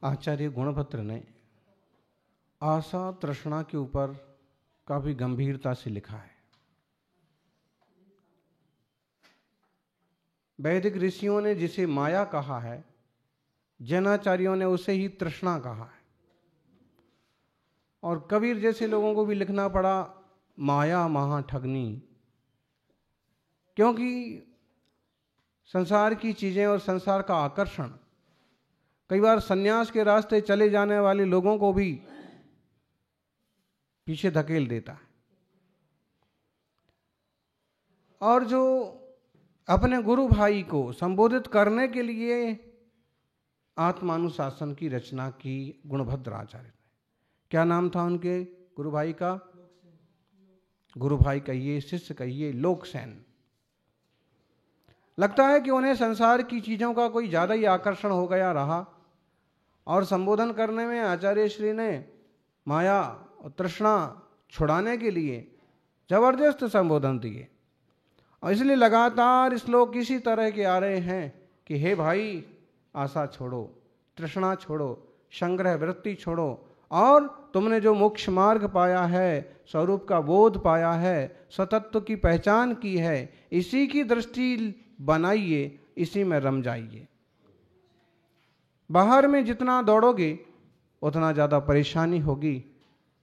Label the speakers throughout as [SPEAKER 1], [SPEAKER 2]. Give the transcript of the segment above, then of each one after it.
[SPEAKER 1] आचार्य गुणभद्र ने आशा तृष्णा के ऊपर काफी गंभीरता से लिखा है। वैदिक ऋषियों ने जिसे माया कहा है, जैनाचार्यों ने उसे ही तृष्णा कहा है। और कबीर जैसे लोगों को भी लिखना पड़ा माया महा ठगनी, क्योंकि संसार की चीजें और संसार का आकर्षण कई बार सन्यास के रास्ते चले जाने वाले लोगों को भी पीछे धकेल देता है। और जो अपने गुरु भाई को संबोधित करने के लिए आत्मानुशासन की रचना की गुणभद्र आचार्य ने, क्या नाम था उनके गुरु भाई का? गुरु भाई कहिए, शिष्य कहिए, लोकसेन। लगता है कि उन्हें संसार की चीजों का कोई ज्यादा ही आकर्षण हो गया रहा और संबोधन करने में आचार्य श्री ने माया और तृष्णा छुड़ाने के लिए जबरदस्त संबोधन दिए। और इसलिए लगातार श्लोक इसी तरह के आ रहे हैं कि हे भाई, आशा छोड़ो, तृष्णा छोड़ो, संग्रह वृत्ति छोड़ो, और तुमने जो मोक्ष मार्ग पाया है, स्वरूप का बोध पाया है, स्वतत्व की पहचान की है, इसी की दृष्टि बनाइए, इसी में रम जाइए। बाहर में जितना दौड़ोगे उतना ज़्यादा परेशानी होगी,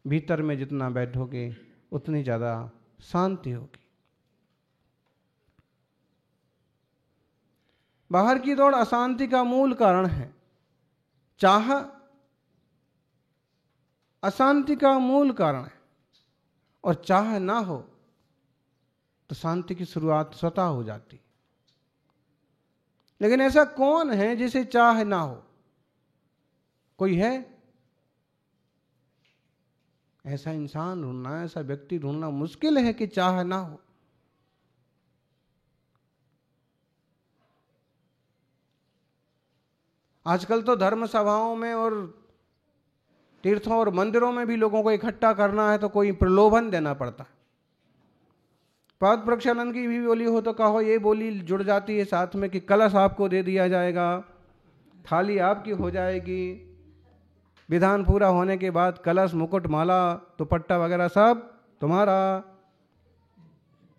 [SPEAKER 1] भीतर में जितना बैठोगे उतनी ज़्यादा शांति होगी। बाहर की दौड़ अशांति का मूल कारण है, चाह अशांति का मूल कारण है। और चाह ना हो तो शांति की शुरुआत स्वतः हो जाती। लेकिन ऐसा कौन है जिसे चाह ना हो? कोई है? ऐसा इंसान ढूंढना, ऐसा व्यक्ति ढूंढना मुश्किल है कि चाह ना हो। आजकल तो धर्म सभाओं में और तीर्थों और मंदिरों में भी लोगों को इकट्ठा करना है तो कोई प्रलोभन देना पड़ता है। पाद प्रक्षालन की भी बोली हो तो कहो, ये बोली जुड़ जाती है साथ में कि कलश आपको दे दिया जाएगा, थाली आपकी हो जाएगी, विधान पूरा होने के बाद कलश, मुकुट, माला, दुपट्टा वगैरह सब तुम्हारा।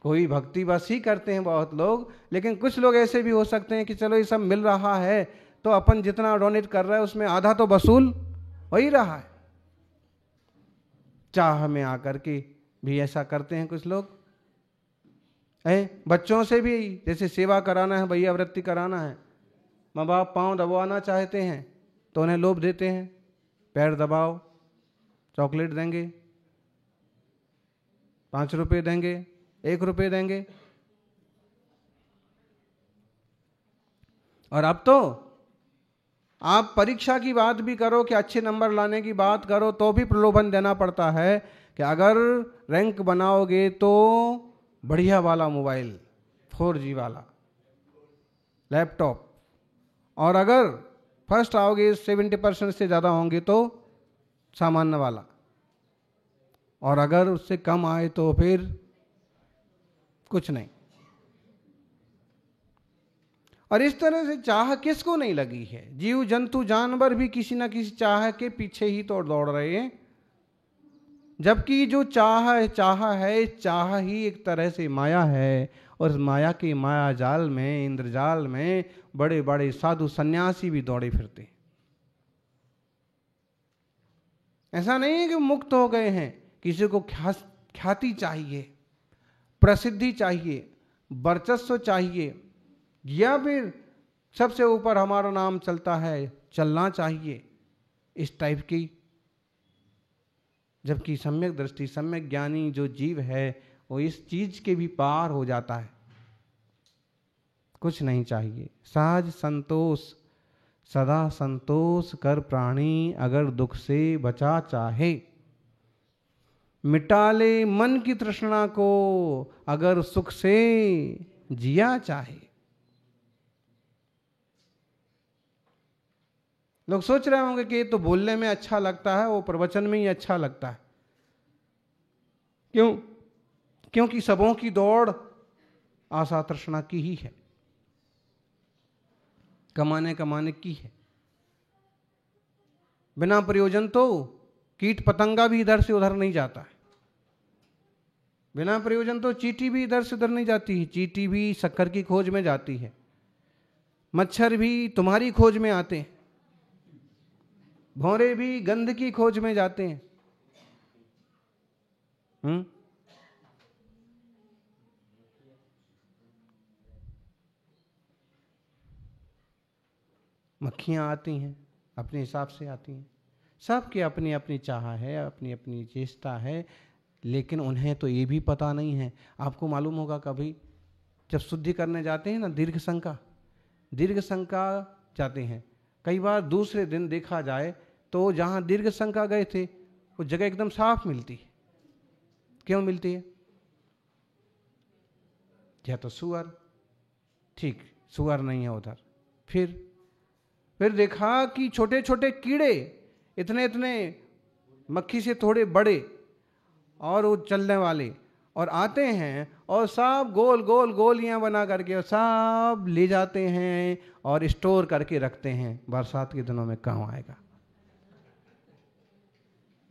[SPEAKER 1] कोई भक्ति बस ही करते हैं बहुत लोग, लेकिन कुछ लोग ऐसे भी हो सकते हैं कि चलो ये सब मिल रहा है तो अपन जितना डोनेट कर रहे हैं उसमें आधा तो वसूल हो ही रहा है। चाह में आकर के भी ऐसा करते हैं कुछ लोग। बच्चों से भी जैसे सेवा कराना है, भैया वृत्ति कराना है, माँ बाप पाँव दबाना चाहते हैं तो उन्हें लोभ देते हैं, पैर दबाओ, चॉकलेट देंगे, 5 रुपये देंगे, 1 रुपये देंगे। और अब तो आप परीक्षा की बात भी करो कि अच्छे नंबर लाने की बात करो तो भी प्रलोभन देना पड़ता है कि अगर रैंक बनाओगे तो बढ़िया वाला मोबाइल, 4G वाला लैपटॉप, और अगर फर्स्ट आओगे 70% से ज़्यादा होंगे तो सामान्य वाला, और अगर उससे कम आए तो फिर कुछ नहीं। और इस तरह से चाह किसको नहीं लगी है? जीव जंतु जानवर भी किसी ना किसी चाह के पीछे ही तो दौड़ रहे हैं। जबकि जो चाह है, चाह ही एक तरह से माया है। और इस माया के माया जाल में, इंद्रजाल में बड़े बड़े साधु सन्यासी भी दौड़े फिरते हैं। ऐसा नहीं है कि मुक्त हो गए हैं। किसी को ख्याति चाहिए, प्रसिद्धि चाहिए, वर्चस्व चाहिए, या फिर सबसे ऊपर हमारा नाम चलता है, चलना चाहिए, इस टाइप की। जबकि सम्यक दृष्टि, सम्यक ज्ञानी जो जीव है वो इस चीज के भी पार हो जाता है। कुछ नहीं चाहिए, सहज संतोष, सदा संतोष कर प्राणी, अगर दुख से बचा चाहे। मिटा ले मन की तृष्णा को, अगर सुख से जिया चाहे। लोग सोच रहे होंगे कि ये तो बोलने में अच्छा लगता है, वो प्रवचन में ही अच्छा लगता है। क्यों? क्योंकि सबों की दौड़ आशा तृष्णा की ही है, कमाने की है। बिना प्रयोजन तो कीट पतंगा भी इधर से उधर नहीं जाता है। बिना प्रयोजन तो चींटी भी इधर से उधर नहीं जाती है। चींटी भी शक्कर की खोज में जाती है, मच्छर भी तुम्हारी खोज में आते हैं, भौरे भी गंध की खोज में जाते हैं। मक्खियां आती हैं, अपने हिसाब से आती हैं। सबकी अपनी अपनी चाह है, अपनी अपनी चेष्टा है, लेकिन उन्हें तो ये भी पता नहीं है। आपको मालूम होगा कभी जब शुद्धि करने जाते हैं ना, दीर्घ शंका जाते हैं, कई बार दूसरे दिन देखा जाए तो जहाँ दीर्घ शंका गए थे वो जगह एकदम साफ मिलती है। क्यों मिलती है? या तो सुअर, ठीक सुअर नहीं है उधर। फिर देखा कि छोटे छोटे कीड़े इतने इतने मक्खी से थोड़े बड़े और वो चलने वाले, और आते हैं और सब गोल गोल गोलियां बना करके सब ले जाते हैं और स्टोर करके रखते हैं। बरसात के दिनों में काम आएगा।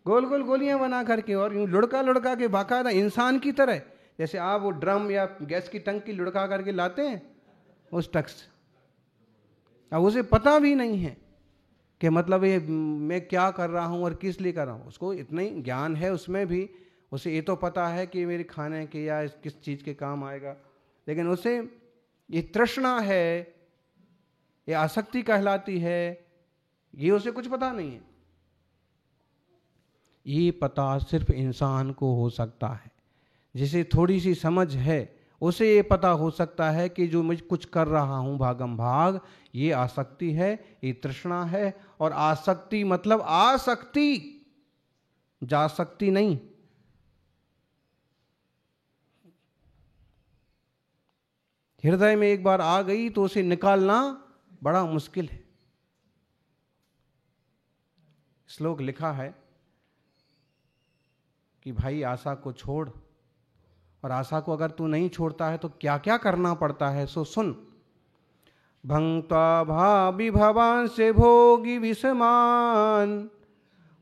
[SPEAKER 1] गोल गोल गोलियां बना करके और यूं लुढ़का लुढ़का के बाकायदा इंसान की तरह, जैसे आप वो ड्रम या गैस की टंकी लुढ़का करके लाते हैं उस टक्स। अब उसे पता भी नहीं है कि मतलब ये मैं क्या कर रहा हूँ और किस लिए कर रहा हूँ। उसको इतना ही ज्ञान है उसमें भी, उसे ये तो पता है कि मेरे खाने के या किस चीज़ के काम आएगा, लेकिन उसे ये तृष्णा है, ये आसक्ति कहलाती है, ये उसे कुछ पता नहीं है। ये पता सिर्फ इंसान को हो सकता है, जिसे थोड़ी सी समझ है उसे ये पता हो सकता है कि जो मैं कुछ कर रहा हूँ भागम भाग, ये आसक्ति है, ये तृष्णा है। और आसक्ति मतलब आसक्ति, जा सकती नहीं। हृदय में एक बार आ गई तो उसे निकालना बड़ा मुश्किल है। श्लोक लिखा है कि भाई आशा को छोड़, और आशा को अगर तू नहीं छोड़ता है तो क्या क्या करना पड़ता है सो सुन। भंक्त्वा भावि भवान से भोगी विषमान,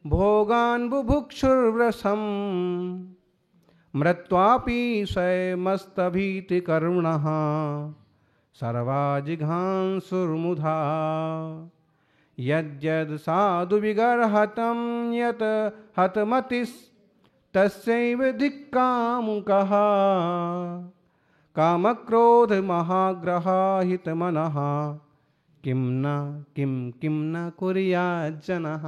[SPEAKER 1] भोगान बुभुक्षुर्व्रसम, मृत्वापि स्वयमस्तभीति करुणः, सर्वा जिघांसुर्मुधा, यद्यद् साधु विगर्हतं यत् हतमतिस् तस्यैव धिक्कामुकः, कामक्रोध महाग्रह हितमनः, किम न कुर्यात् जनः।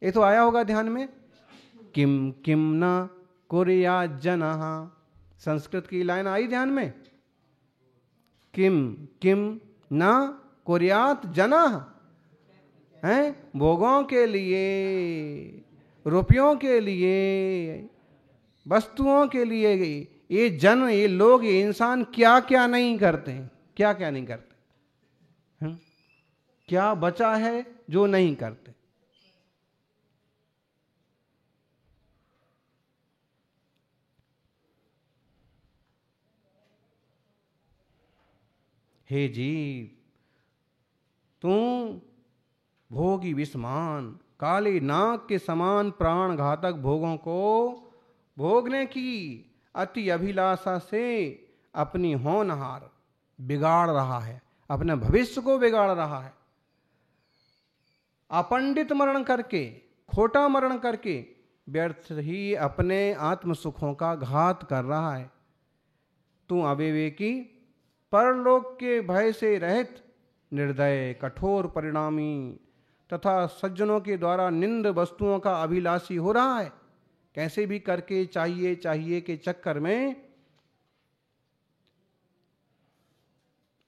[SPEAKER 1] ये तो आया होगा ध्यान में, किम न कुर्यात् जनः। संस्कृत की लाइन आई ध्यान में, किम न कुर्यात् जनः, हैं भोगों के लिए, रुपयों के लिए, वस्तुओं के लिए ये जन, ये लोग, ये इंसान क्या क्या नहीं करते हैं, क्या क्या नहीं करते हैं? क्या बचा है जो नहीं करते? हे जीव, तू भोगी विषमान, काले नाग के समान प्राण घातक भोगों को भोगने की अति अभिलाषा से अपनी होनहार बिगाड़ रहा है, अपने भविष्य को बिगाड़ रहा है। अपंडित मरण करके, खोटा मरण करके व्यर्थ ही अपने आत्म सुखों का घात कर रहा है। तू अविवेकी, परलोक के भय से रहित, निर्दय, कठोर परिणामी तथा सज्जनों के द्वारा निंद वस्तुओं का अभिलाषी हो रहा है। कैसे भी करके चाहिए के चक्कर में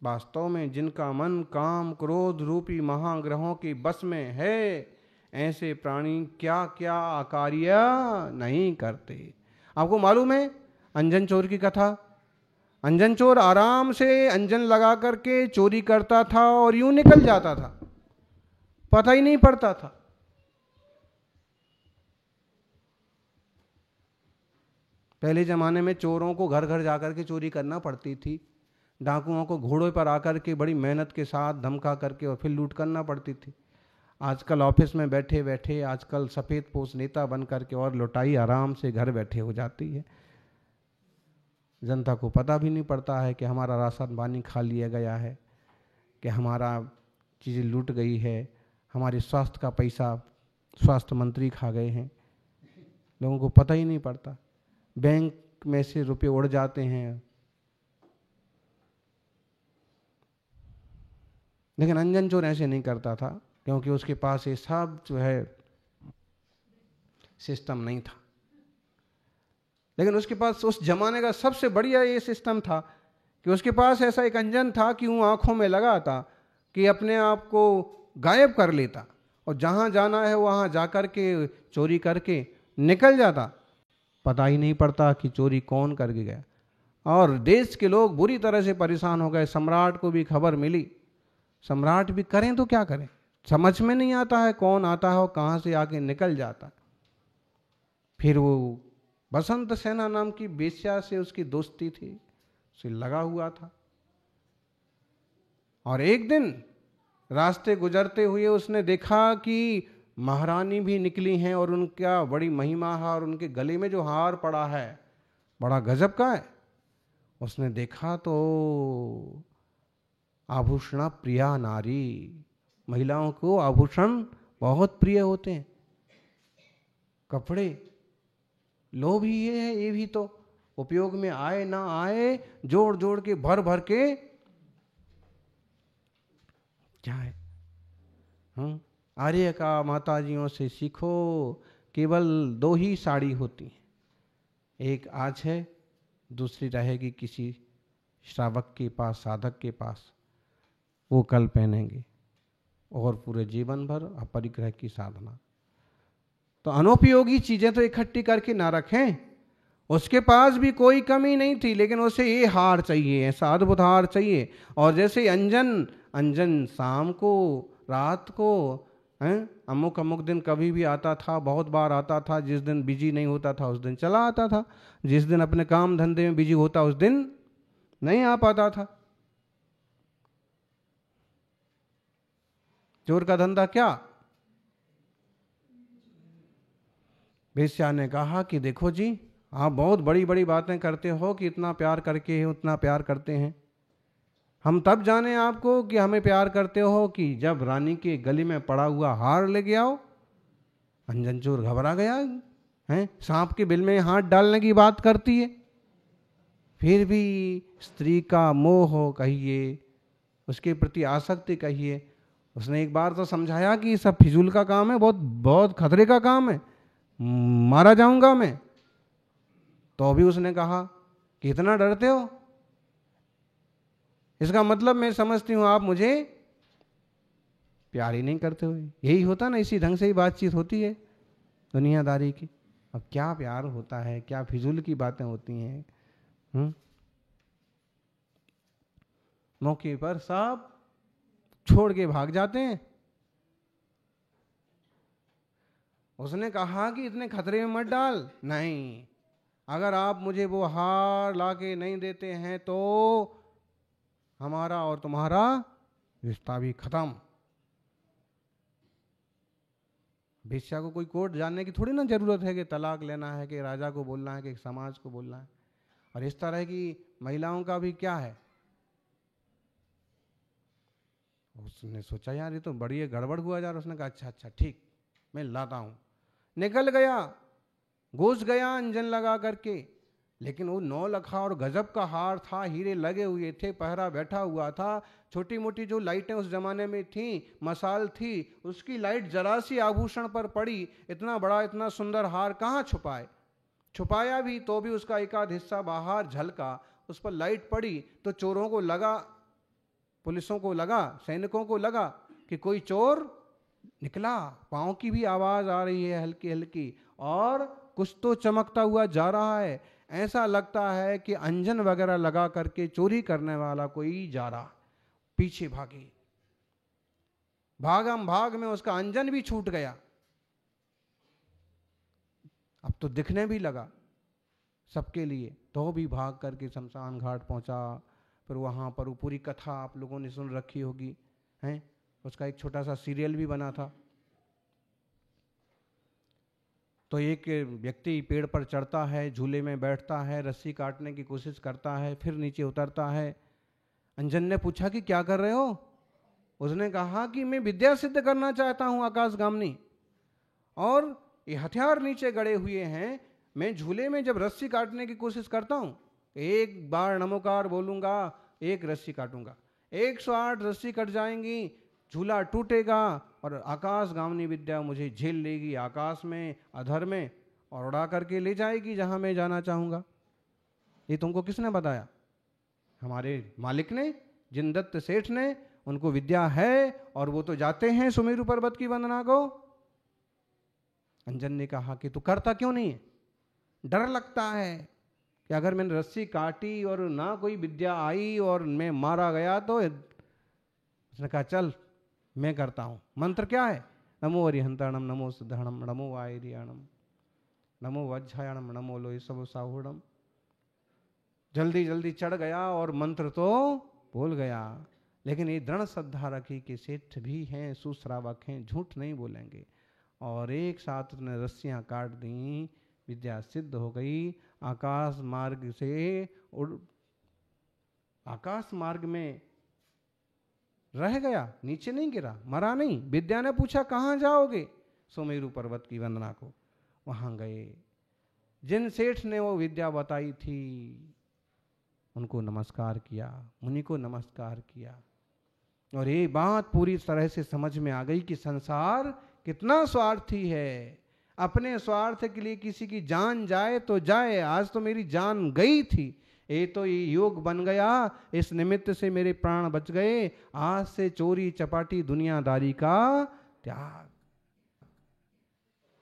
[SPEAKER 1] वास्तव में जिनका मन काम क्रोध रूपी महाग्रहों के बस में है, ऐसे प्राणी क्या क्या कार्य नहीं करते। आपको मालूम है अंजन चोर की कथा? अंजन चोर आराम से अंजन लगा करके चोरी करता था और यूं निकल जाता था, पता ही नहीं पड़ता था। पहले जमाने में चोरों को घर घर जाकर के चोरी करना पड़ती थी, डाकुओं को घोड़ों पर आकर के बड़ी मेहनत के साथ धमका करके और फिर लूट करना पड़ती थी। आजकल ऑफिस में बैठे बैठे आजकल सफ़ेद पोश नेता बन करके और लुटाई आराम से घर बैठे हो जाती है। जनता को पता भी नहीं पड़ता है कि हमारा राशन पानी खा लिया गया है, कि हमारा चीज़ें लूट गई है, हमारे स्वास्थ्य का पैसा स्वास्थ्य मंत्री खा गए हैं। लोगों को पता ही नहीं पड़ता। बैंक में से रुपए उड़ जाते हैं। लेकिन अंजन चोर ऐसे नहीं करता था, क्योंकि उसके पास ये सब जो है सिस्टम नहीं था। लेकिन उसके पास उस जमाने का सबसे बढ़िया ये सिस्टम था कि उसके पास ऐसा एक अंजन था कि वो आंखों में लगाता कि अपने आप को गायब कर लेता और जहां जाना है वहां जाकर के चोरी करके निकल जाता। पता ही नहीं पड़ता कि चोरी कौन करके गया। और देश के लोग बुरी तरह से परेशान हो गए। सम्राट को भी खबर मिली। सम्राट भी करें तो क्या करें, समझ में नहीं आता है कौन आता है और कहां से आके निकल जाता। फिर वो बसंत सेना नाम की वेश्या से उसकी दोस्ती थी, उसे लगा हुआ था। और एक दिन रास्ते गुजरते हुए उसने देखा कि महारानी भी निकली हैं और उनका बड़ी महिमा है और उनके गले में जो हार पड़ा है बड़ा गजब का है। उसने देखा तो आभूषण प्रिया नारी, महिलाओं को आभूषण बहुत प्रिय होते हैं। कपड़े लो भी ये है, ये भी तो उपयोग में आए ना आए जोड़ जोड़ के भर भर के क्या है। आर्य का माताजियों से सीखो, केवल 2 ही साड़ी होती हैं, एक आज है, दूसरी रहेगी किसी श्रावक के पास, साधक के पास, वो कल पहनेंगे और पूरे जीवन भर अपरिग्रह की साधना। तो अनुपयोगी चीजें तो इकट्ठी करके ना रखें। उसके पास भी कोई कमी नहीं थी, लेकिन उसे ये हार चाहिए, ऐसा अद्भुत हार चाहिए। और जैसे अंजन शाम को रात को अमुक अमुक दिन कभी भी आता था, बहुत बार आता था। जिस दिन बिजी नहीं होता था उस दिन चला आता था, जिस दिन अपने काम धंधे में बिजी होता उस दिन नहीं आ पाता था। चोर का धंधा क्या? वेश्या ने कहा कि देखो जी, आप बहुत बड़ी बड़ी बातें करते हो कि इतना प्यार करके उतना प्यार करते हैं। हम तब जाने आपको कि हमें प्यार करते हो कि जब रानी के गले में पड़ा हुआ हार लेके आओ। अंजन चोर घबरा गया है, सांप के बिल में हाथ डालने की बात करती है। फिर भी स्त्री का मोह कहिए, उसके प्रति आसक्ति कहिए, उसने एक बार तो समझाया कि सब फिजूल का काम है, बहुत बहुत खतरे का काम है, मारा जाऊंगा मैं। तो भी उसने कहा कि इतना डरते हो, इसका मतलब मैं समझती हूं आप मुझे प्यार ही नहीं करते हो। यही होता ना, इसी ढंग से ही बातचीत होती है दुनियादारी की। अब क्या प्यार होता है, क्या फिजूल की बातें होती हैं। मौके पर सब छोड़ के भाग जाते हैं। उसने कहा कि इतने खतरे में मत डाल, नहीं, अगर आप मुझे वो हार लाके नहीं देते हैं तो हमारा और तुम्हारा रिश्ता भी खत्म। वेश्या को कोई कोर्ट जानने की थोड़ी ना जरूरत है कि तलाक लेना है, कि राजा को बोलना है, कि समाज को बोलना है। और इस तरह की महिलाओं का भी क्या है। उसने सोचा यार ये तो बड़ी गड़बड़ हुआ जा रहा। उसने कहा अच्छा ठीक, मैं लाता हूं। निकल गया, घुस गया अंजन लगा करके। लेकिन वो 9 लखा और गजब का हार था, हीरे लगे हुए थे, पहरा बैठा हुआ था। छोटी मोटी जो लाइटें उस जमाने में थी, मसाल थी, उसकी लाइट जरा सी आभूषण पर पड़ी, इतना बड़ा इतना सुंदर हार कहाँ छुपाए। छुपाया भी तो भी उसका एक आध हिस्सा बाहर झलका, उस पर लाइट पड़ी तो चोरों को लगा, पुलिसों को लगा, सैनिकों को लगा कि कोई चोर निकला। पाँव की भी आवाज आ रही है हल्की हल्की, और कुछ तो चमकता हुआ जा रहा है। ऐसा लगता है कि अंजन वगैरह लगा करके चोरी करने वाला कोई जा रहा। पीछे भागे, भागम भाग में उसका अंजन भी छूट गया। अब तो दिखने भी लगा सबके लिए, तो भी भाग करके शमशान घाट पहुंचा। फिर वहां पर वो पूरी कथा आप लोगों ने सुन रखी होगी, हैं? उसका एक छोटा सा सीरियल भी बना था, तो एक व्यक्ति पेड़ पर चढ़ता है, झूले में बैठता है, रस्सी काटने की कोशिश करता है, फिर नीचे उतरता है। अंजन ने पूछा कि क्या कर रहे हो? उसने कहा कि मैं विद्या सिद्ध करना चाहता हूं आकाशगामिनी, और ये हथियार नीचे गड़े हुए हैं। मैं झूले में जब रस्सी काटने की कोशिश करता हूं, एक बार नमोकार बोलूंगा, एक रस्सी काटूंगा, 108 रस्सी कट जाएंगी, झूला टूटेगा और आकाशगामिनी विद्या मुझे झेल लेगी आकाश में, अधर में, और उड़ा करके ले जाएगी जहां मैं जाना चाहूंगा। ये तुमको किसने बताया? हमारे मालिक ने, जिनदत्त सेठ ने। उनको विद्या है और वो तो जाते हैं सुमेरु पर्वत की वंदना को। अंजन ने कहा कि तू करता क्यों नहीं है? डर लगता है कि अगर मैंने रस्सी काटी और ना कोई विद्या आई और मैं मारा गया तो। उसने कहा चल मैं करता हूं। मंत्र क्या है? नमो अरिहंताणम, नमो सिद्धाणम, नमो वायरियाणम, नमो वज्रायणम, नमो लोहि सब साहुणम। जल्दी जल्दी चढ़ गया और मंत्र तो बोल गया, लेकिन ये दृढ़ श्रद्धा रखी कि सेठ भी हैं, सुश्रावक हैं, झूठ नहीं बोलेंगे। और एक साथ उसने रस्सियां काट दी, विद्या सिद्ध हो गई। आकाश मार्ग से आकाश मार्ग में रह गया, नीचे नहीं गिरा, मरा नहीं। विद्या ने पूछा कहां जाओगे? सुमेरु पर्वत की वंदना को। वहां गए। जिन सेठ ने वो विद्या बताई थी उनको नमस्कार किया, मुनि को नमस्कार किया, और ये बात पूरी तरह से समझ में आ गई कि संसार कितना स्वार्थी है। अपने स्वार्थ के लिए किसी की जान जाए तो जाए। आज तो मेरी जान गई थी, ये तो ये योग बन गया, इस निमित्त से मेरे प्राण बच गए। आज से चोरी चपाटी दुनियादारी का त्याग।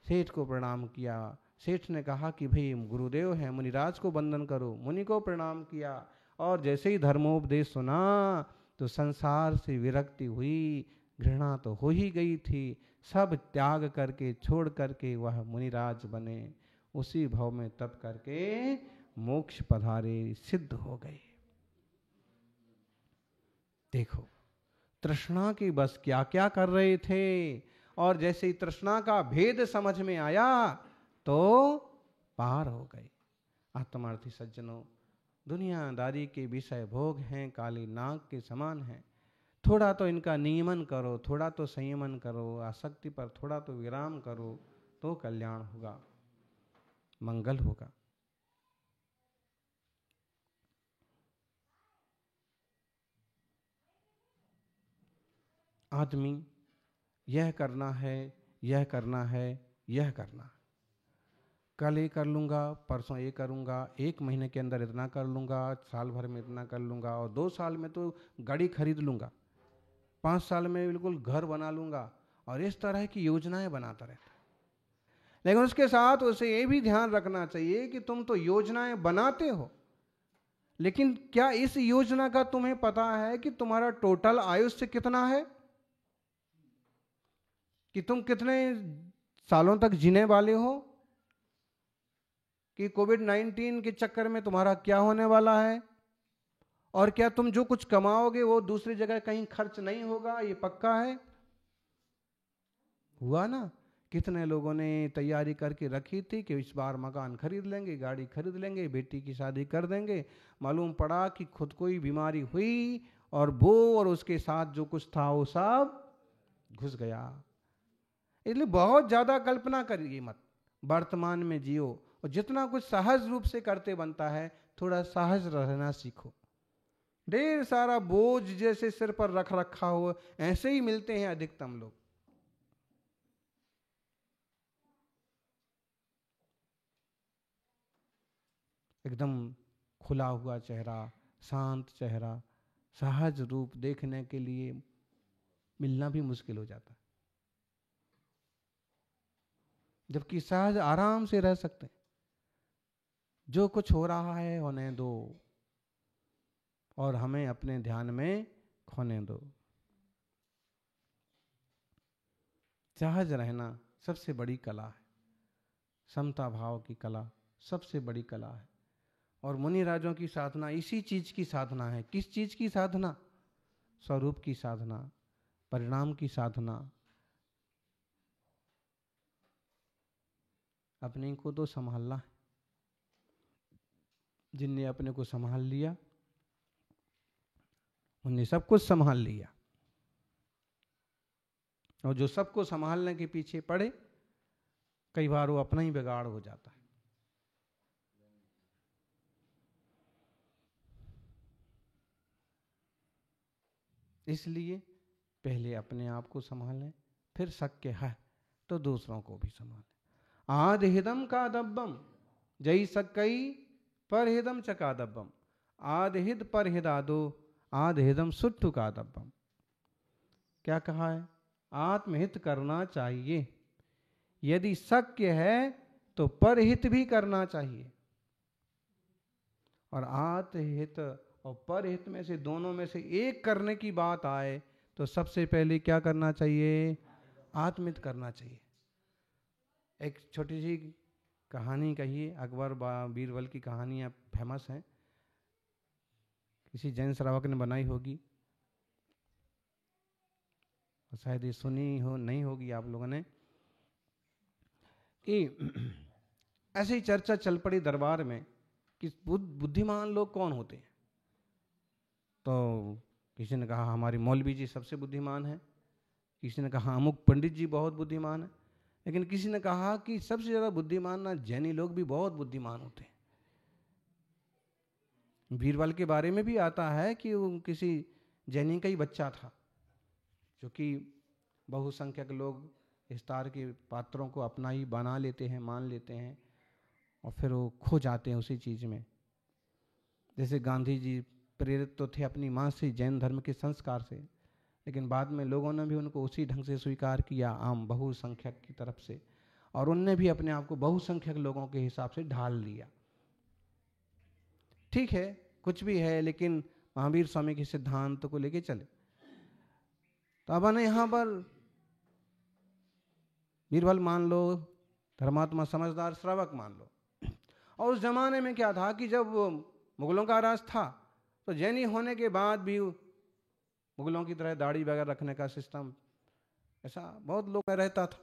[SPEAKER 1] सेठ को प्रणाम किया। सेठ ने कहा कि भाई गुरुदेव हैं, मुनिराज को वंदन करो। मुनि को प्रणाम किया, और जैसे ही धर्मोपदेश सुना तो संसार से विरक्ति हुई। घृणा तो हो ही गई थी, सब त्याग करके छोड़ करके वह मुनिराज बने। उसी भव में तप करके मोक्ष पधारे, सिद्ध हो गए। देखो तृष्णा की बस क्या क्या कर रहे थे, और जैसे ही तृष्णा का भेद समझ में आया तो पार हो गए। आत्मार्थी सज्जनों, दुनियादारी के विषय भोग हैं, काली नाग के समान हैं। थोड़ा तो इनका नियमन करो, थोड़ा तो संयमन करो, आसक्ति पर थोड़ा तो विराम करो, तो कल्याण होगा, मंगल होगा। आदमी यह करना है, यह करना है, यह करना है, कल ये कर लूँगा, परसों ये करूँगा, 1 महीने के अंदर इतना कर लूँगा, साल भर में इतना कर लूँगा, और 2 साल में तो गाड़ी खरीद लूँगा, 5 साल में बिल्कुल घर बना लूँगा, और इस तरह की योजनाएं बनाता रहता है। लेकिन उसके साथ उसे ये भी ध्यान रखना चाहिए कि तुम तो योजनाएं बनाते हो, लेकिन क्या इस योजना का तुम्हें पता है कि तुम्हारा टोटल आयुष्य कितना है, कि तुम कितने सालों तक जीने वाले हो, कि कोविड-19 के चक्कर में तुम्हारा क्या होने वाला है, और क्या तुम जो कुछ कमाओगे वो दूसरी जगह कहीं खर्च नहीं होगा, ये पक्का है। हुआ ना, कितने लोगों ने तैयारी करके रखी थी कि इस बार मकान खरीद लेंगे, गाड़ी खरीद लेंगे, बेटी की शादी कर देंगे। मालूम पड़ा कि खुद को ही बीमारी हुई, और वो और उसके साथ जो कुछ था वो सब घुस गया। इसलिए बहुत ज्यादा कल्पना करिए मत, वर्तमान में जियो, और जितना कुछ सहज रूप से करते बनता है थोड़ा सहज रहना सीखो। ढेर सारा बोझ जैसे सिर पर रख रखा हो, ऐसे ही मिलते हैं अधिकतम लोग। एकदम खुला हुआ चेहरा, शांत चेहरा, सहज रूप देखने के लिए मिलना भी मुश्किल हो जाता है, जबकि सहज आराम से रह सकते हैं। जो कुछ हो रहा है होने दो, और हमें अपने ध्यान में खोने दो। सहज रहना सबसे बड़ी कला है, समता भाव की कला सबसे बड़ी कला है। और मुनि राजों की साधना इसी चीज की साधना है। किस चीज की साधना? स्वरूप की साधना, परिणाम की साधना, अपने को तो संभालना है। जिनने अपने को संभाल लिया उनने सब कुछ संभाल लिया, और जो सबको संभालने के पीछे पड़े कई बार वो अपना ही बिगाड़ हो जाता है। इसलिए पहले अपने आप को संभालें, फिर शक्य है तो दूसरों को भी संभालें। आदहिदम का दब्बम जई सकई परहिदम चकादब्बम, आदहिद परहिदादो आदहिदम सुट्टु का दब्बम। क्या कहा है? आत्महित करना चाहिए, यदि शक्य है तो परहित भी करना चाहिए। और आत्महित और परहित में से दोनों में से एक करने की बात आए तो सबसे पहले क्या करना चाहिए? आत्महित करना चाहिए। एक छोटी सी कहानी कहिए, अकबर बीरबल की कहानियाँ फेमस हैं, किसी जैन श्रावक ने बनाई होगी, शायद ये सुनी हो नहीं होगी आप लोगों ने, कि ऐसे ही चर्चा चल पड़ी दरबार में कि बुद्धिमान लोग कौन होते हैं। तो किसी ने कहा हमारे मौलवी जी सबसे बुद्धिमान है, किसी ने कहा अमुक पंडित जी बहुत बुद्धिमान है, लेकिन किसी ने कहा कि सबसे ज़्यादा बुद्धिमान ना जैनी लोग भी बहुत बुद्धिमान होते हैं। बीरबल के बारे में भी आता है कि वो किसी जैनी का ही बच्चा था, जो कि बहुसंख्यक लोग इस तार के पात्रों को अपना ही बना लेते हैं, मान लेते हैं, और फिर वो खो जाते हैं उसी चीज़ में। जैसे गांधी जी प्रेरित तो थे अपनी माँ से, जैन धर्म के संस्कार से, लेकिन बाद में लोगों ने भी उनको उसी ढंग से स्वीकार किया, आम बहुसंख्यक की तरफ से, और उनने भी अपने आप को बहुसंख्यक लोगों के हिसाब से ढाल लिया। ठीक है, कुछ भी है, लेकिन महावीर स्वामी के सिद्धांत को लेके चले। तो अब ने यहाँ पर बीरबल मान लो, धर्मात्मा समझदार श्रावक मान लो, और उस जमाने में क्या था कि जब मुगलों का राज था तो जैनी होने के बाद भी मुगलों की तरह दाढ़ी वगैरह रखने का सिस्टम ऐसा बहुत लोग में रहता था।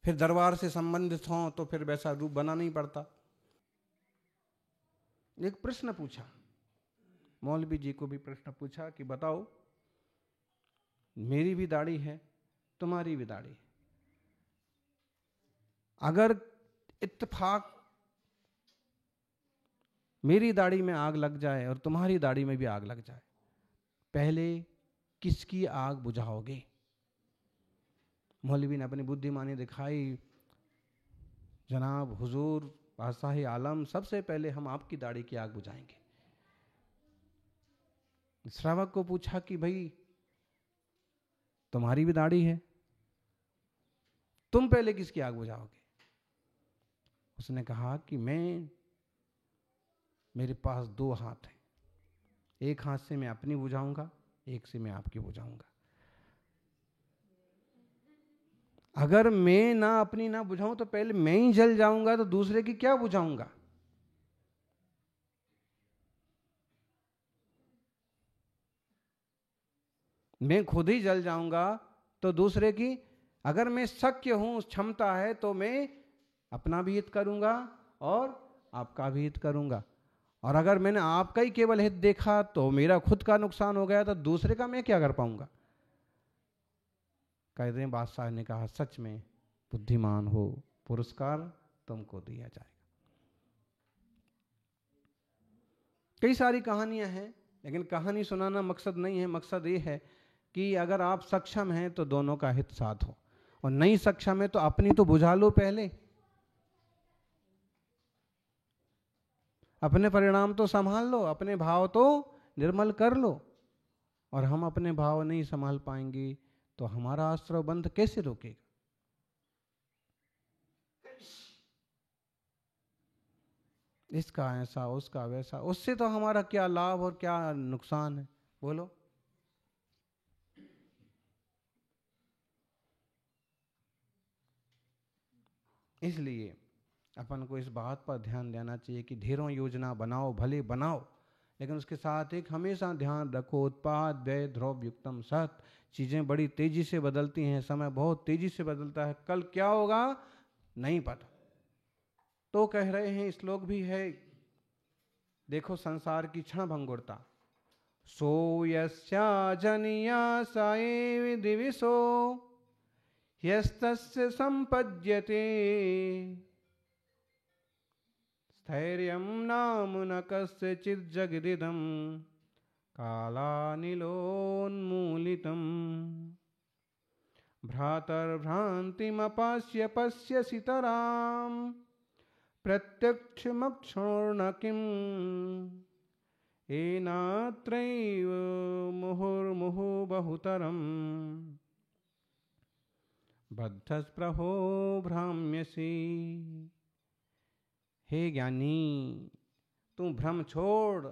[SPEAKER 1] फिर दरबार से संबंधित हों तो फिर वैसा रूप बनाना ही पड़ता। एक प्रश्न पूछा, मौलवी जी को भी प्रश्न पूछा कि बताओ, मेरी भी दाढ़ी है, तुम्हारी भी दाढ़ी है, अगर इत्तेफाक मेरी दाढ़ी में आग लग जाए और तुम्हारी दाढ़ी में भी आग लग जाए, पहले किसकी आग बुझाओगे? मौलवी ने अपनी बुद्धिमानी दिखाई, जनाब हुजूर बादशाह आलम, सबसे पहले हम आपकी दाढ़ी की आग बुझाएंगे। श्रावक को पूछा कि भाई तुम्हारी भी दाढ़ी है, तुम पहले किसकी आग बुझाओगे? उसने कहा कि मेरे पास दो हाथ हैं, एक हाथ से मैं अपनी बुझाऊंगा, एक से मैं आपकी बुझाऊंगा। अगर मैं ना अपनी ना बुझाऊं तो पहले मैं ही जल जाऊंगा, तो दूसरे की क्या बुझाऊंगा? मैं खुद ही जल जाऊंगा तो दूसरे की, अगर मैं शक्य हूं, क्षमता है, तो मैं अपना भी हित करूंगा और आपका भी हित करूंगा। और अगर मैंने आपका ही केवल हित देखा तो मेरा खुद का नुकसान हो गया, तो दूसरे का मैं क्या कर पाऊंगा? कहते हैं बादशाह ने कहा, सच में बुद्धिमान हो, पुरस्कार तुमको दिया जाएगा। कई सारी कहानियां हैं, लेकिन कहानी सुनाना मकसद नहीं है। मकसद ये है कि अगर आप सक्षम हैं तो दोनों का हित साथ हो, और नहीं सक्षम है तो अपनी तो बुझा लो पहले, अपने परिणाम तो संभाल लो, अपने भाव तो निर्मल कर लो। और हम अपने भाव नहीं संभाल पाएंगे तो हमारा आश्रय बंध कैसे रोकेगा? इसका ऐसा, उसका वैसा, उससे तो हमारा क्या लाभ और क्या नुकसान है, बोलो? इसलिए अपन को इस बात पर ध्यान देना चाहिए कि ढेरों योजना बनाओ, भले बनाओ, लेकिन उसके साथ एक हमेशा ध्यान रखो, उत्पाद व्यय ध्रुव युक्तम सत। चीज़ें बड़ी तेजी से बदलती हैं, समय बहुत तेजी से बदलता है, कल क्या होगा नहीं पता। तो कह रहे हैं, श्लोक भी है, देखो संसार की क्षण भंगुरता। सो यस्या जनिया सा एव दिविशो यस्तस्य संपद्यते स्थैर्यं नाम न कस्यचित् जगदिदं कालानिलोन्मूलितम् भ्रातर्भ्रान्तिमपास्य पश्यसि तराम् प्रत्यक्षमक्षोर्न किम् एनात्रैव मुहुर्मुहुः बहुतरम् बद्धस्पृहो भ्राम्यसि। हे ज्ञानी, तू भ्रम छोड़,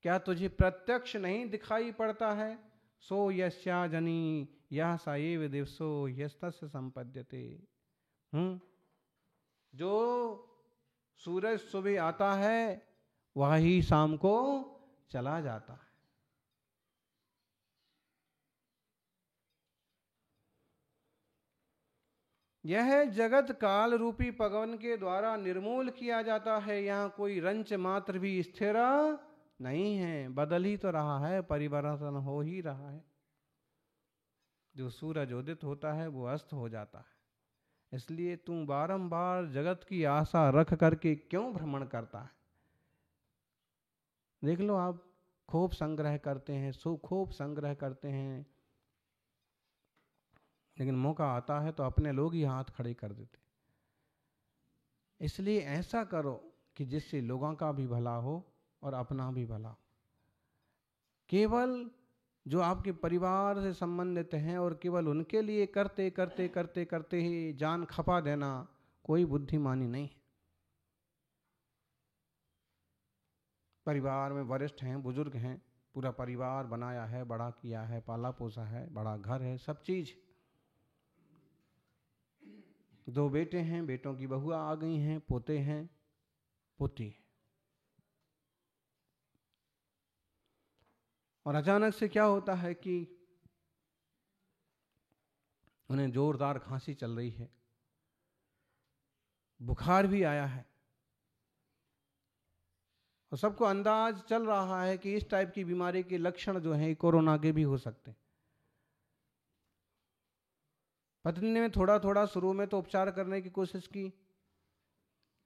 [SPEAKER 1] क्या तुझे प्रत्यक्ष नहीं दिखाई पड़ता है? सो यस्या जनी यह सा एव दिवसो यस्तस्य संपद्यते। जो सूरज सुबह आता है वही शाम को चला जाता है। यह जगत काल रूपी पवन के द्वारा निर्मूल किया जाता है। यहाँ कोई रंच मात्र भी स्थिर नहीं है, बदल ही तो रहा है, परिवर्तन हो ही रहा है। जो सूरज उदित होता है वो अस्त हो जाता है। इसलिए तू बारंबार जगत की आशा रख करके क्यों भ्रमण करता है? देख लो, आप खूब संग्रह करते हैं, खूब संग्रह करते हैं, लेकिन मौका आता है तो अपने लोग ही हाथ खड़े कर देते। इसलिए ऐसा करो कि जिससे लोगों का भी भला हो और अपना भी भला हो। केवल जो आपके परिवार से संबंधित हैं और केवल उनके लिए करते करते करते करते ही जान खपा देना कोई बुद्धिमानी नहीं है। परिवार में वरिष्ठ हैं, बुजुर्ग हैं, पूरा परिवार बनाया है, बड़ा किया है, पाला पोसा है, बड़ा घर है, सब चीज। 2 बेटे हैं, बेटों की बहुआ आ गई हैं, पोते हैं, पोती है, और अचानक से क्या होता है कि उन्हें जोरदार खांसी चल रही है, बुखार भी आया है, और सबको अंदाज चल रहा है कि इस टाइप की बीमारी के लक्षण जो हैं कोरोना के भी हो सकते हैं। पत्नी ने थोड़ा थोड़ा शुरू में तो उपचार करने की कोशिश की,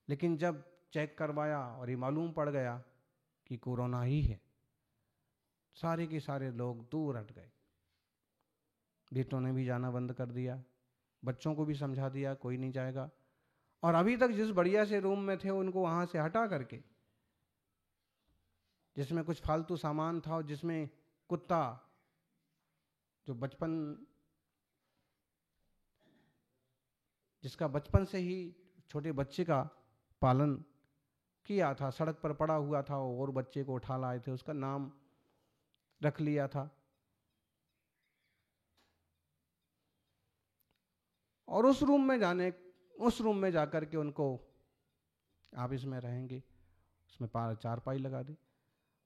[SPEAKER 1] लेकिन जब चेक करवाया और ये मालूम पड़ गया कि कोरोना ही है, सारे के सारे लोग दूर हट गए। बेटों ने भी जाना बंद कर दिया, बच्चों को भी समझा दिया कोई नहीं जाएगा, और अभी तक जिस बढ़िया से रूम में थे उनको वहां से हटा करके, जिसमें कुछ फालतू सामान था और जिसमें कुत्ता, जिसका बचपन से ही छोटे बच्चे का पालन किया था, सड़क पर पड़ा हुआ था और बच्चे को उठा लाए थे, उसका नाम रख लिया था, और उस रूम में जाकर के उनको, आप इसमें रहेंगे, उसमें 4 दी।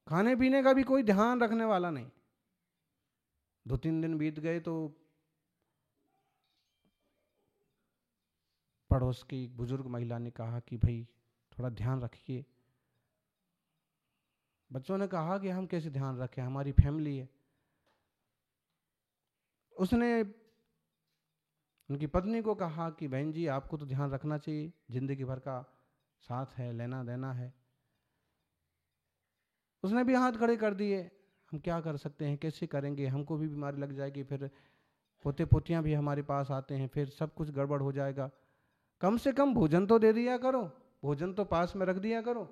[SPEAKER 1] खाने पीने का भी कोई ध्यान रखने वाला नहीं। 2-3 दिन बीत गए तो पड़ोस की एक बुजुर्ग महिला ने कहा कि भाई थोड़ा ध्यान रखिए। बच्चों ने कहा कि हम कैसे ध्यान रखें, हमारी फैमिली है। उसने उनकी पत्नी को कहा कि बहन जी आपको तो ध्यान रखना चाहिए, जिंदगी भर का साथ है, लेना देना है। उसने भी हाथ खड़े कर दिए, हम क्या कर सकते हैं, कैसे करेंगे, हमको भी बीमारी लग जाएगी, फिर पोते पोतियां भी हमारे पास आते हैं, फिर सब कुछ गड़बड़ हो जाएगा। कम से कम भोजन तो दे दिया करो, भोजन तो पास में रख दिया करो।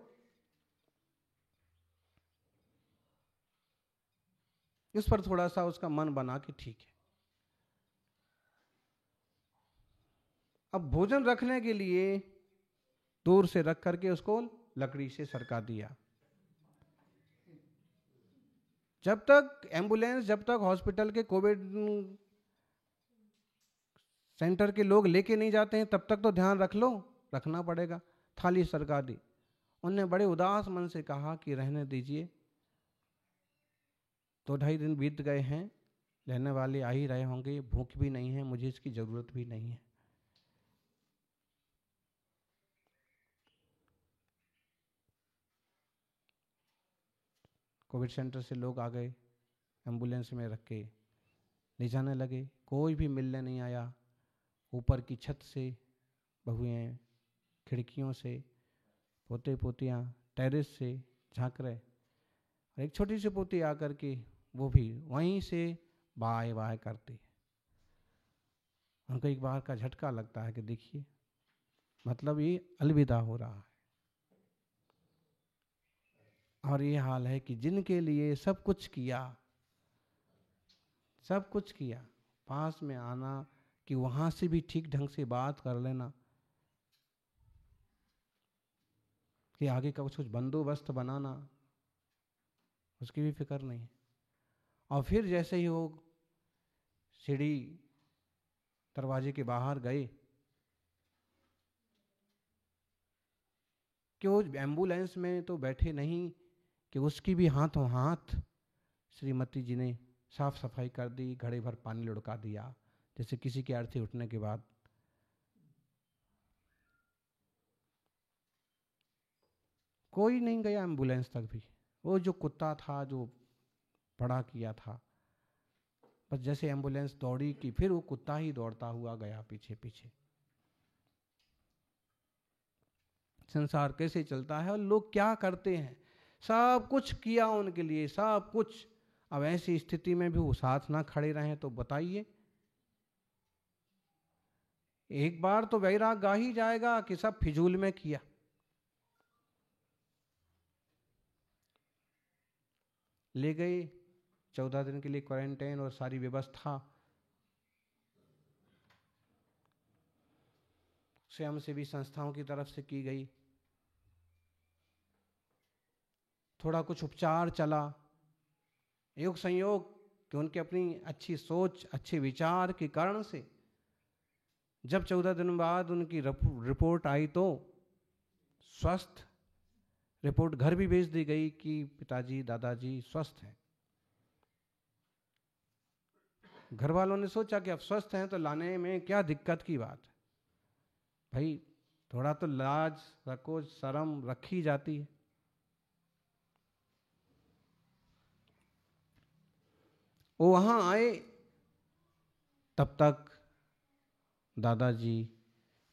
[SPEAKER 1] इस पर थोड़ा सा उसका मन बना कि ठीक है। अब भोजन रखने के लिए दूर से रख करके उसको लकड़ी से सरका दिया। जब तक एम्बुलेंस, जब तक हॉस्पिटल के कोविड सेंटर के लोग लेके नहीं जाते हैं, तब तक तो ध्यान रखना पड़ेगा। थाली सरका दी। उन्होंने बड़े उदास मन से कहा कि रहने दीजिए, 2-2.5 दिन बीत गए हैं, रहने वाले आ ही रहे होंगे, भूख भी नहीं है, मुझे इसकी जरूरत भी नहीं है। कोविड सेंटर से लोग आ गए, एम्बुलेंस में रख के ले जाने लगे, कोई भी मिलने नहीं आया। ऊपर की छत से बहुएं, खिड़कियों से पोते पोतियाँ टेरेस से झांक रहे, और एक छोटी सी पोती आकर के वो भी वहीं से बाय बाय करती है। उनको एक बार का झटका लगता है कि देखिए, मतलब ये अलविदा हो रहा है। और ये हाल है कि जिनके लिए सब कुछ किया, सब कुछ किया, पास में आना कि वहां से भी ठीक ढंग से बात कर लेना, कि आगे का कुछ बंदोबस्त बनाना, उसकी भी फिक्र नहीं। और फिर जैसे ही वो सीढ़ी दरवाजे के बाहर गए कि वो एम्बुलेंस में तो बैठे नहीं, कि उसकी भी हाथों हाथ श्रीमती जी ने साफ सफाई कर दी, घड़े भर पानी लुढ़का दिया, जैसे किसी के अर्थी उठने के बाद। कोई नहीं गया एम्बुलेंस तक भी। वो जो कुत्ता था जो बड़ा किया था, बस जैसे एम्बुलेंस दौड़ी कि फिर वो कुत्ता ही दौड़ता हुआ गया पीछे पीछे। संसार कैसे चलता है और लोग क्या करते हैं। सब कुछ किया उनके लिए, सब कुछ। अब ऐसी स्थिति में भी वो साथ ना खड़े रहें तो बताइए। एक बार तो वैराग गा ही जाएगा कि सब फिजूल में किया। ले गए 14 दिन के लिए क्वारंटाइन, और सारी व्यवस्था स्वयंसेवी संस्थाओं की तरफ से की गई। थोड़ा कुछ उपचार चला, योग संयोग कि उनके अपनी अच्छी सोच, अच्छे विचार के कारण से जब 14 दिन बाद उनकी रिपोर्ट आई तो स्वस्थ रिपोर्ट घर भी भेज दी गई कि पिताजी दादाजी स्वस्थ हैं। घर वालों ने सोचा कि अब स्वस्थ हैं तो लाने में क्या दिक्कत की बात है, भाई थोड़ा तो लाज रखो, शर्म रखी जाती है। वो वहां आए, तब तक दादाजी,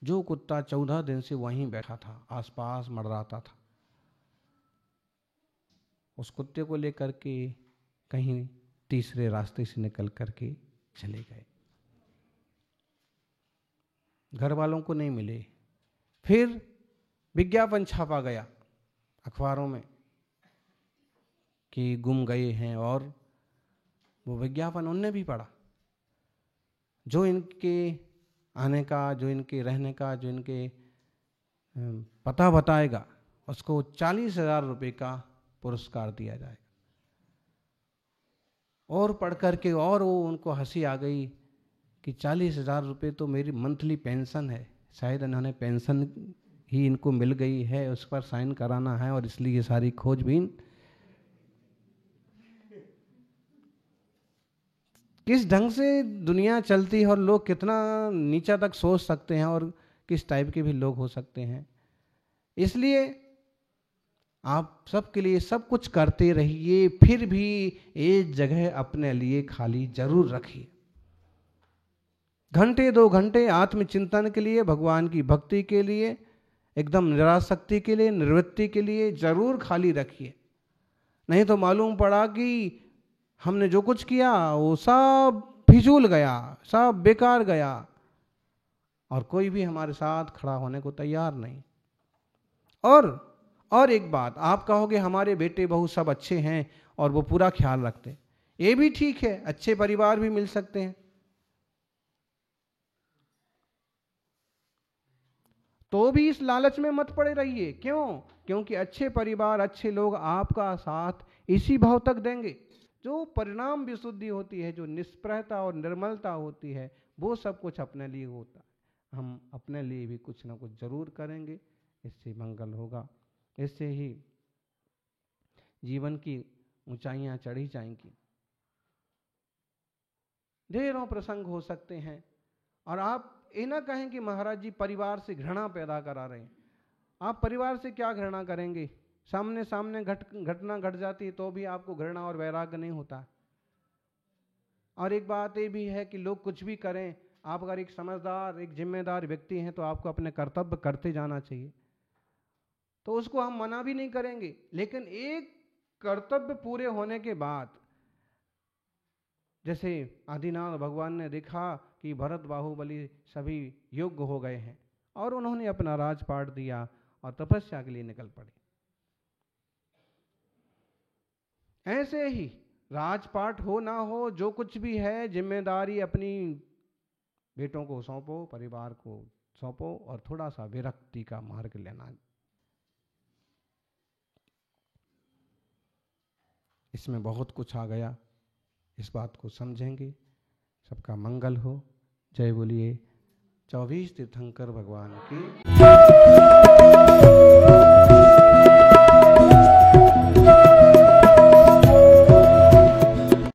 [SPEAKER 1] जो कुत्ता 14 दिन से वहीं बैठा था, आसपास मंडराता था, उस कुत्ते को लेकर के कहीं तीसरे रास्ते से निकल करके चले गए। घर वालों को नहीं मिले। फिर विज्ञापन छापा गया अखबारों में कि गुम गए हैं, और वो विज्ञापन उनने भी पढ़ा। जो इनके आने का, जो इनके रहने का, जो इनके पता बताएगा, उसको 40,000 रुपये का पुरस्कार दिया जाएगा। और पढ़ करके और वो उनको हंसी आ गई कि 40,000 रुपये तो मेरी मंथली पेंशन है, शायद इन्होंने पेंशन ही इनको मिल गई है, उस पर साइन कराना है, और इसलिए ये सारी खोजबीन। किस ढंग से दुनिया चलती है और लोग कितना नीचा तक सोच सकते हैं, और किस टाइप के भी लोग हो सकते हैं। इसलिए आप सबके लिए सब कुछ करते रहिए, फिर भी एक जगह अपने लिए खाली जरूर रखिए। घंटे 2 घंटे आत्मचिंतन के लिए, भगवान की भक्ति के लिए, एकदम निरासक्ति के लिए, निवृत्ति के लिए जरूर खाली रखिए। नहीं तो मालूम पड़ा कि हमने जो कुछ किया वो सब फिजूल गया, सब बेकार गया, और कोई भी हमारे साथ खड़ा होने को तैयार नहीं। और एक बात, आप कहोगे हमारे बेटे बहू सब अच्छे हैं और वो पूरा ख्याल रखते, ये भी ठीक है, अच्छे परिवार भी मिल सकते हैं, तो भी इस लालच में मत पड़े रहिए। क्यों? क्योंकि अच्छे परिवार, अच्छे लोग आपका साथ इसी भाव तक देंगे। जो परिणाम विशुद्धि होती है, जो निष्प्रहता और निर्मलता होती है, वो सब कुछ अपने लिए होता है। हम अपने लिए भी कुछ ना कुछ जरूर करेंगे, इससे मंगल होगा, इससे ही जीवन की ऊंचाइयां चढ़ी जाएंगी। ढेरों प्रसंग हो सकते हैं, और आप ये ना कहें कि महाराज जी परिवार से घृणा पैदा करा रहे हैं। आप परिवार से क्या घृणा करेंगे? सामने सामने घटना घट जाती तो भी आपको घृणा और वैराग्य नहीं होता। और एक बात ये भी है कि लोग कुछ भी करें, आप अगर एक समझदार, एक जिम्मेदार व्यक्ति हैं तो आपको अपने कर्तव्य करते जाना चाहिए, तो उसको हम मना भी नहीं करेंगे। लेकिन एक कर्तव्य पूरे होने के बाद, जैसे आदिनाथ भगवान ने देखा कि भरत बाहुबली सभी योग्य हो गए हैं और उन्होंने अपना राजपाट दिया और तपस्या के लिए निकल पड़े। ऐसे ही राजपाट हो ना हो, जो कुछ भी है जिम्मेदारी अपनी बेटों को सौंपो, परिवार को सौंपो और थोड़ा सा विरक्ति का मार्ग लेना। इसमें बहुत कुछ आ गया, इस बात को समझेंगे। सबका मंगल हो। जय बोलिए 24 तीर्थंकर भगवान की।